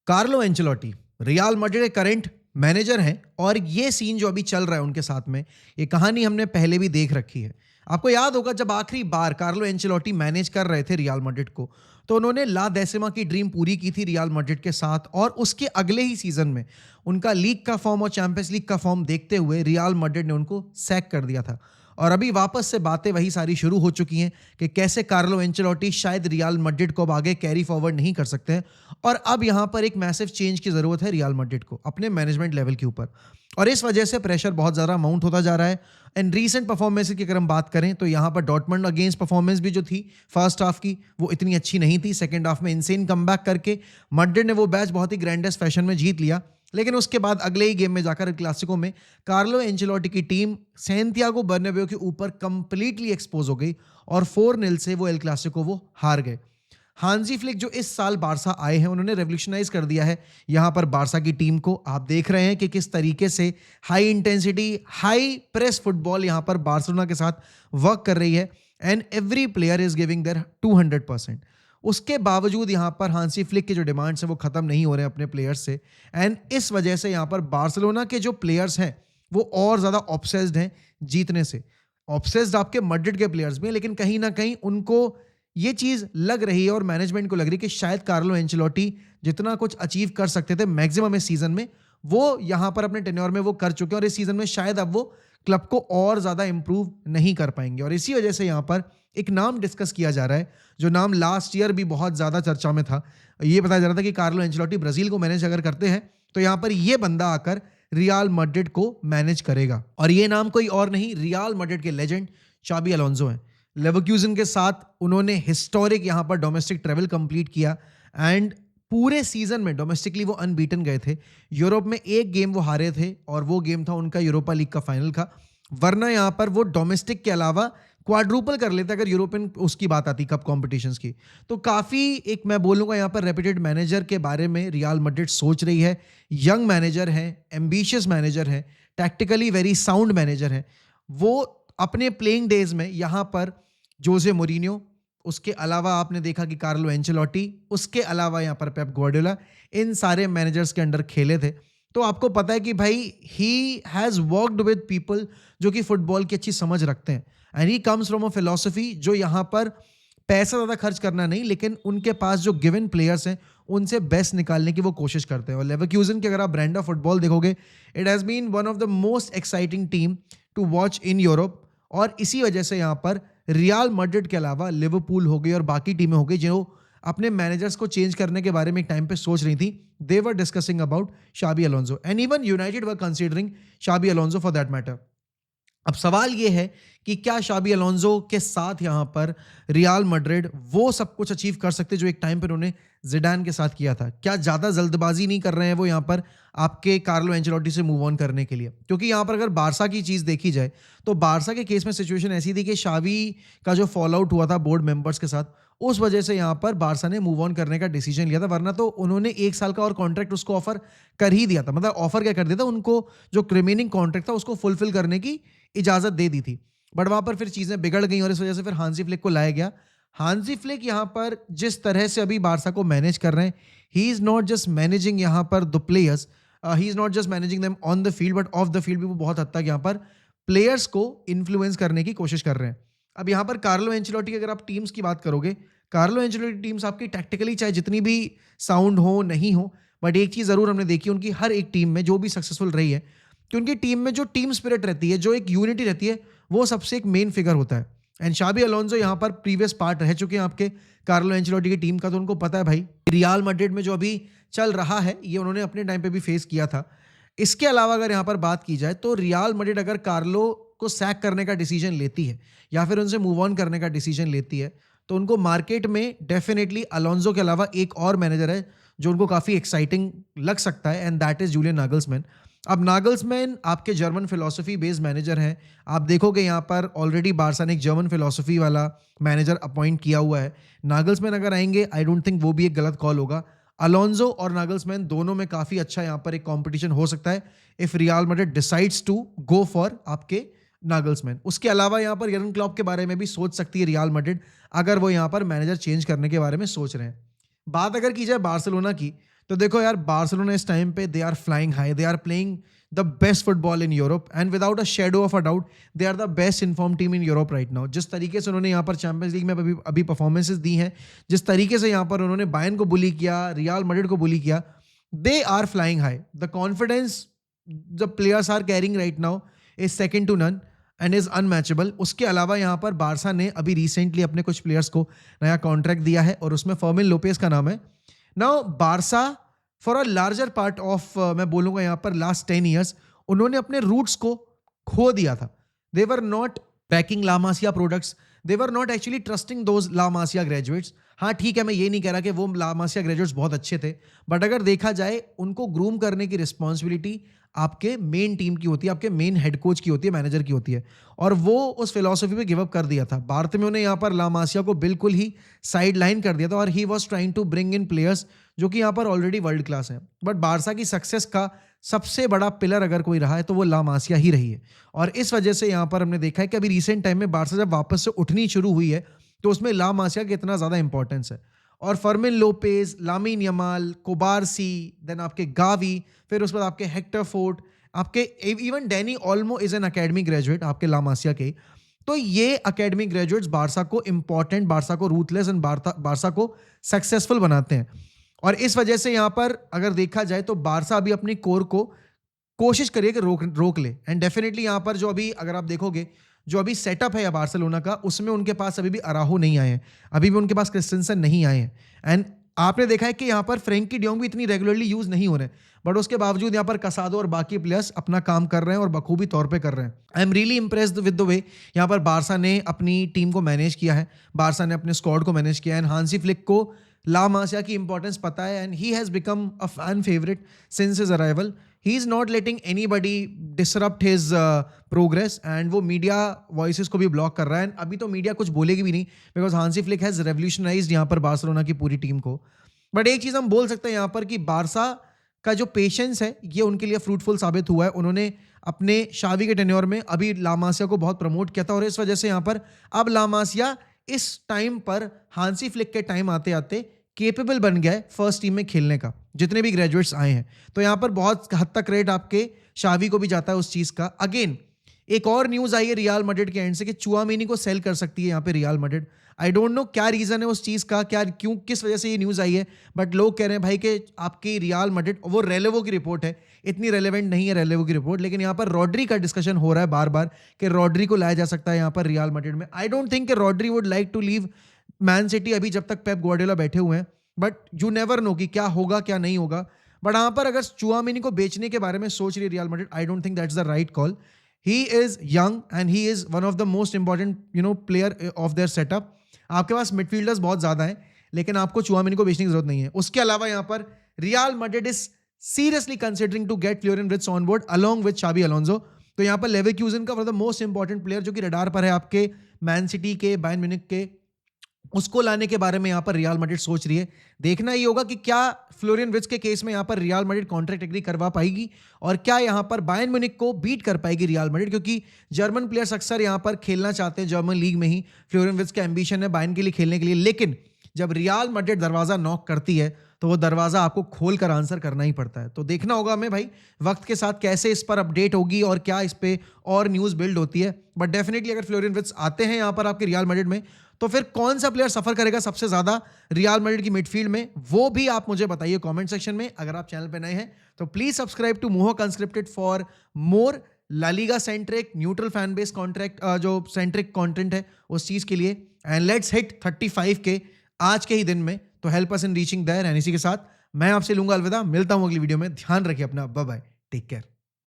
Carlo Ancelotti real Madrid के current manager हैं और ये सीन जो अभी चल रहा है उनके साथ में, ये कहानी हमने पहले भी देख रखी है। आपको याद होगा जब आखिरी बार कार्लो एंचेलोटी मैनेज कर रहे थे रियल मैड्रिड को, तो उन्होंने ला डेसिमा की ड्रीम पूरी की थी रियल मैड्रिड के साथ, और उसके अगले ही सीजन में उनका लीग का फॉर्म और चैंपियंस लीग का फॉर्म देखते हुए रियल मैड्रिड ने उनको सैक कर दिया था। और अभी वापस से बातें वही सारी शुरू हो चुकी हैं कि कैसे कार्लो एंचेलोटी शायद रियल मैड्रिड को अब आगे कैरी फॉरवर्ड नहीं कर सकते हैं, और अब यहां पर एक मैसिव चेंज की जरूरत है रियल मैड्रिड को अपने मैनेजमेंट लेवल के ऊपर, और इस वजह से प्रेशर बहुत ज़्यादा माउंट होता जा रहा है। एंड रीसेंट परफॉर्मेंस की अगर हम बात करें तो यहाँ पर डॉर्टमंड अगेंस्ट परफॉर्मेंस भी जो थी फर्स्ट हाफ की, वो इतनी अच्छी नहीं थी। सेकंड हाफ में इनसेन कमबैक करके मैड्रिड ने वो मैच बहुत ही ग्रैंडेस्ट फैशन में जीत लिया, लेकिन उसके बाद अगले ही गेम में जाकर क्लासिको में कार्लो एंचेलोटी की टीम सैंटियागो बर्नाब्यू के ऊपर कंप्लीटली एक्सपोज हो गई और 4-0 से वो एल क्लासिको वो हार गए। हांजी फ्लिक जो इस साल बारसा आए हैं, उन्होंने रेवोल्यूशनाइज कर दिया है यहाँ पर बारसा की टीम को। आप देख रहे हैं कि किस तरीके से high intensity high press football यहाँ पर बार्सिलोना के साथ वर्क कर रही है, and every player is giving their 200%। उसके बावजूद यहाँ पर हांसी फ्लिक के जो डिमांड्स हैं वो खत्म नहीं हो रहे हैं अपने प्लेयर्स से, एंड इस वजह से यहाँ पर बार्सिलोना के जो प्लेयर्स हैं वो और ज़्यादा ऑब्सेस्ड हैं जीतने से। ऑब्सेस्ड आपके मैड्रिड के प्लेयर्स भी हैं, लेकिन कहीं ना कहीं उनको ये चीज़ लग रही है और मैनेजमेंट को लग रही है कि शायद कार्लो एंचेलोटी जितना कुछ अचीव कर सकते थे मैक्सिमम इस सीजन में, वो यहाँ पर अपने टेन्योर में वो कर चुके हैं, और इस सीजन में शायद अब वो क्लब को और ज़्यादा इंप्रूव नहीं कर पाएंगे। और इसी वजह से यहाँ पर एक नाम डिस्कस किया जा रहा है, जो नाम लास्ट ईयर भी बहुत ज़्यादा चर्चा में था। ये बताया जा रहा था कि कार्लो एंचेलोटी ब्राज़ील को मैनेज अगर करते हैं तो यहाँ पर ये बंदा आकर रियल मैड्रिड को मैनेज करेगा, और ये नाम कोई और नहीं, रियल मैड्रिड के लेजेंड चाबी अलोंसो हैं। लेवरक्यूजन के साथ उन्होंने हिस्टोरिक यहाँ पर डोमेस्टिक ट्रेवल कंप्लीट किया, एंड पूरे सीजन में डोमेस्टिकली वो अनबीटन गए थे। यूरोप में एक गेम वो हारे थे और वो गेम था उनका यूरोपा लीग का फाइनल का, वरना यहाँ पर वो डोमेस्टिक के अलावा क्वाड्रुपल कर लेते अगर यूरोपियन उसकी बात आती कप कॉम्पिटिशन्स की। तो काफ़ी एक मैं बोलूँगा यहाँ पर रेप्यूटेड मैनेजर के बारे में रियल मैड्रिड सोच रही है। यंग मैनेजर हैं, एम्बिशियस मैनेजर हैं, टैक्टिकली वेरी साउंड मैनेजर हैं। वो अपने प्लेइंग डेज में यहाँ पर जोसे मोरिनियो, उसके अलावा आपने देखा कि कार्लो एंचेलोटी, उसके अलावा यहाँ पर पेप ग्वार्डियोला, इन सारे मैनेजर्स के अंडर खेले थे। तो आपको पता है कि भाई he has worked with people जो कि फुटबॉल की अच्छी समझ रखते हैं, and he comes from a philosophy जो यहाँ पर पैसा ज़्यादा खर्च करना नहीं, लेकिन उनके पास जो गिवन प्लेयर्स हैं उनसे बेस्ट निकालने की वो कोशिश करते हैं। और लेवरक्यूजन की अगर आप ब्रांड ऑफ फुटबॉल देखोगे, it has been one of the most exciting team to watch in Europe, और इसी वजह से यहाँ पर रियल मैड्रिड के अलावा लिवरपूल हो गई और बाकी टीमें हो गई जो अपने मैनेजर्स को चेंज करने के बारे में एक टाइम पे सोच रही थी। They were discussing about Xabi Alonso, and even United were considering Xabi Alonso for that matter. अब सवाल ये है कि क्या शाबी अलोंसो के साथ यहाँ पर रियल मैड्रिड वो सब कुछ अचीव कर सकते जो एक टाइम पर उन्होंने जिडान के साथ किया था? क्या ज़्यादा जल्दबाजी नहीं कर रहे हैं वो यहाँ पर आपके कार्लो एंचेलोटी से मूव ऑन करने के लिए? क्योंकि यहाँ पर अगर बारसा की चीज़ देखी जाए तो बारसा के केस में सिचुएशन ऐसी थी कि शावी का जो फॉल आउट हुआ था बोर्ड मेंबर्स के साथ, उस वजह से यहाँ पर बारसा ने मूव ऑन करने का डिसीजन लिया था, वरना तो उन्होंने 1 साल का और कॉन्ट्रैक्ट उसको ऑफर कर ही दिया था। मतलब ऑफर क्या कर दिया था, उनको जो रिमेनिंग कॉन्ट्रैक्ट था उसको फुलफिल करने की इजाज़त दे दी थी, बट वहाँ पर फिर चीज़ें बिगड़ गई और इस वजह से फिर हांसी फ्लिक को लाया गया। हांसी फ्लिक यहाँ पर जिस तरह से अभी बारसा को मैनेज कर रहे हैं, he is not just managing यहाँ पर the players, he is not just managing them on the field, but of the field भी वो बहुत हद तक यहाँ पर प्लेयर्स को इन्फ्लुएंस करने की कोशिश कर रहे हैं। अब यहाँ पर कार्लो एंचेलोटी की अगर आप टीम्स की बात करोगे, कार्लो एंचेलोटी टीम्स आपकी टैक्टिकली चाहे जितनी भी साउंड हो नहीं हो, बट एक चीज़ ज़रूर हमने देखी उनकी हर एक टीम में जो भी सक्सेसफुल रही है कि उनकी टीम में जो टीम स्पिरिट रहती है, जो एक यूनिटी रहती है, वो सबसे एक मेन फिगर होता है। एंड शाबी अलोंसो यहाँ पर प्रीवियस पार्ट रह चुके हैं आपके कार्लो एंचेलोटी की टीम का, तो उनको पता है भाई रियल मैड्रिड में जो अभी चल रहा है ये उन्होंने अपने टाइम पे भी फेस किया था। इसके अलावा अगर यहाँ पर बात की जाए तो रियल मैड्रिड अगर कार्लो को सैक करने का डिसीजन लेती है या फिर उनसे मूव ऑन करने का डिसीजन लेती है, तो उनको मार्केट में डेफिनेटली अलोंसो के अलावा एक और मैनेजर है जो उनको काफ़ी एक्साइटिंग लग सकता है, and that is Julian Nagelsmann. अब नागल्समैन आपके जर्मन फिलॉसफी बेस्ड मैनेजर हैं। आप देखोगे यहाँ पर ऑलरेडी बारसा ने एक जर्मन फिलॉसफी वाला मैनेजर अपॉइंट किया हुआ है। नागल्समैन अगर आएंगे, आई डोंट थिंक वो भी एक गलत कॉल होगा। अलोंसो और नागल्समैन दोनों में काफ़ी अच्छा यहाँ पर एक कंपटीशन हो सकता है if real Madrid decides to go for आपके नागल्समैन। उसके अलावा यहाँ पर यर्गन क्लॉप के बारे में भी सोच सकती है रियल मैड्रिड, अगर वो यहाँ पर मैनेजर चेंज करने के बारे में सोच रहे हैं। बात अगर की जाए बार्सिलोना की, तो देखो यार, बार्सिलोना इस टाइम पे they are flying high, they are playing the best football in Europe and without a shadow of a doubt they are the best inform team in Europe right now. जिस तरीके से उन्होंने यहाँ पर champions league में अभी performances दी हैं, जिस तरीके से यहाँ पर उन्होंने बायर्न को बुली किया, रियल मैड्रिड को बुली किया, they are flying high. The confidence the players are carrying right now is second to none and is unmatchable. उसके अलावा यहाँ पर बारसा ने अभी रिसेंटली अपने कुछ प्लेयर्स को नया कॉन्ट्रैक्ट दिया है और उसमें फर्मिन लोपेस का नाम है। Now Barça for a larger part of मैं बोलूंगा यहाँ पर लास्ट 10 ईयर्स उन्होंने अपने रूट्स को खो दिया था। They were not backing La Masia products, they were not actually trusting those La Masia graduates. हाँ ठीक है, मैं ये नहीं कह रहा कि वो ला मासिया ग्रेजुएट्स बहुत अच्छे थे, बट अगर देखा जाए उनको ग्रूम करने की रिस्पॉन्सिबिलिटी आपके मेन टीम की होती है, आपके मेन हेड कोच की होती है, मैनेजर की होती है, और वो उस फिलॉसफी पे गिव अप कर दिया था। बार्थोमेउ ने यहाँ पर ला मासिया को बिल्कुल ही साइड लाइन कर दिया था और he was trying to bring in players जो कि यहाँ पर ऑलरेडी वर्ल्ड क्लास हैं। बट बारसा की सक्सेस का सबसे बड़ा पिलर अगर कोई रहा है तो वो ला मासिया ही रही है, और इस वजह से यहाँ पर हमने देखा है कि अभी रिसेंट टाइम में बारसा जब वापस से उठनी शुरू हुई है तो उसमें ला मासिया का इतना ज़्यादा इंपॉर्टेंस है। और Fermin Lopez, Lamine Yamal, कोबारसी, then आपके गावी, फिर उसके बाद आपके हेक्टर फोर्ट, आपके even Danny Olmo is an academy graduate आपके ला मासिया के। तो ये अकेडमी ग्रेजुएट्स बारसा को इंपॉर्टेंट, बारसा को रूथलेस एंड बारसा को सक्सेसफुल बनाते हैं। और इस वजह से यहाँ पर अगर देखा जाए तो बारसा अभी अपनी कोर को कोशिश करिए कि रोक ले। एंड डेफिनेटली यहाँ पर जो अभी अगर आप देखोगे जो अभी सेटअप है या बार्सिलोना का, उसमें उनके पास अभी भी अराहो नहीं आए हैं, अभी भी उनके पास क्रिस्टेंसन नहीं आए हैं। एंड आपने देखा है कि यहाँ पर फ्रेंकी डियोंग भी इतनी रेगुलरली यूज नहीं हो रहे, बट उसके बावजूद यहाँ पर कसादो और बाकी प्लेयर्स अपना काम कर रहे हैं और बखूबी तौर पे कर रहे हैं। I am really impressed with the way यहाँ पर बारसा ने अपनी टीम को मैनेज किया है, बारसा ने अपने स्क्वाड को मैनेज किया है। एंड हांसी फ्लिक को ला मासिया की इंपॉर्टेंस पता है and he has become a fan favourite since his arrival. He is not letting anybody disrupt his progress and वो मीडिया वॉइसेस को भी ब्लॉक कर रहा है। अभी तो मीडिया कुछ बोलेगी भी नहीं बिकॉज हांसी फ्लिक हैज रेवोल्यूशनाइज्ड यहाँ पर बार्सिलोना की पूरी टीम को। बट एक चीज़ हम बोल सकते हैं यहाँ पर कि बारसा का जो पेशेंस है ये उनके लिए फ्रूटफुल साबित हुआ है। उन्होंने अपने शावी के टेन्योर में अभी ला मासिया को बहुत प्रमोट किया था और इस वजह से यहाँ पर अब ला मासिया इस टाइम पर हांसी फ्लिक के टाइम आते आते केपेबल बन गया है फर्स्ट टीम में खेलने का, जितने भी ग्रेजुएट्स आए हैं। तो यहाँ पर बहुत हद तक क्रेडिट आपके शावी को भी जाता है उस चीज़ का। अगेन एक और न्यूज़ आई है रियल मैड्रिड के एंड से कि चुआमेनी को सेल कर सकती है यहाँ पे real Madrid. I don't know क्या रीज़न है उस चीज़ का, क्या क्यों किस वजह से ये न्यूज़ आई है, बट लोग कह रहे हैं भाई कि आपकी रियल मैड्रिड, वो रेलेवो की रिपोर्ट है, इतनी रेलेवेंट नहीं है रेलेवो की रिपोर्ट, लेकिन यहाँ पर रॉड्री का डिस्कशन हो रहा है बार बार कि रॉड्री को लाया जा सकता है यहाँ पर रियल मैड्रिड में। आई डोंट थिंक कि Rodri would like to leave man city अभी जब तक पेप ग्वार्डियोला बैठे हुए हैं, बट यू नेवर नो कि क्या होगा क्या नहीं होगा। बट यहाँ पर अगर चुआमेनी को बेचने के बारे में सोच रही है real Madrid, I don't think that's the right call. He is young and he is one of the most important player of their setup. आपके पास मिडफील्डर्स बहुत ज्यादा हैं, लेकिन आपको चुआमेनी को बेचने की जरूरत नहीं है। उसके अलावा यहाँ पर Real Madrid is seriously considering to get Florian Wirtz on board along with शावी अलोंसो। तो यहाँ पर लेवरक्यूजन का one of the most important player जो कि रडार पर है आपके मैन सिटी के, बायर्न म्यूनिख के, उसको लाने के बारे में यहाँ पर रियल मैड्रिड सोच रही है। देखना ही होगा कि क्या फ्लोरियन विर्ट्ज के केस में यहाँ पर रियल मैड्रिड कॉन्ट्रैक्ट एग्री करवा पाएगी और क्या यहाँ पर बायर्न म्यूनिख को बीट कर पाएगी रियल मैड्रिड, क्योंकि जर्मन प्लेयर्स अक्सर यहाँ पर खेलना चाहते हैं जर्मन लीग में ही। फ्लोरियन विर्ट्ज का एम्बिशन है बायर्न के लिए खेलने के लिए, लेकिन जब रियल मैड्रिड दरवाजा नॉक करती है तो वो दरवाजा आपको खोल कर आंसर करना ही पड़ता है। तो देखना होगा हमें भाई वक्त के साथ कैसे इस पर अपडेट होगी और क्या इस पे और न्यूज़ बिल्ड होती है। बट डेफिनेटली अगर फ्लोरियन विर्ट्ज आते हैं यहाँ पर आपके रियल मैड्रिड में तो फिर कौन सा प्लेयर सफर करेगा सबसे ज्यादा रियल मैड्रिड की मिडफील्ड में, वो भी आप मुझे बताइए कमेंट सेक्शन में। अगर आप चैनल पे नए हैं तो प्लीज सब्सक्राइब टू मोहक unscripted for more La Liga centric neutral fan base contract जो सेंट्रिक कंटेंट है उस चीज के लिए। एंड लेट्स हिट 35 के आज के ही दिन में, तो help us in reaching there. And इसी के साथ मैं आपसे लूंगा अलविदा, मिलता हूं अगली वीडियो में। ध्यान रखिए अपना, बाय बाय, टेक केयर।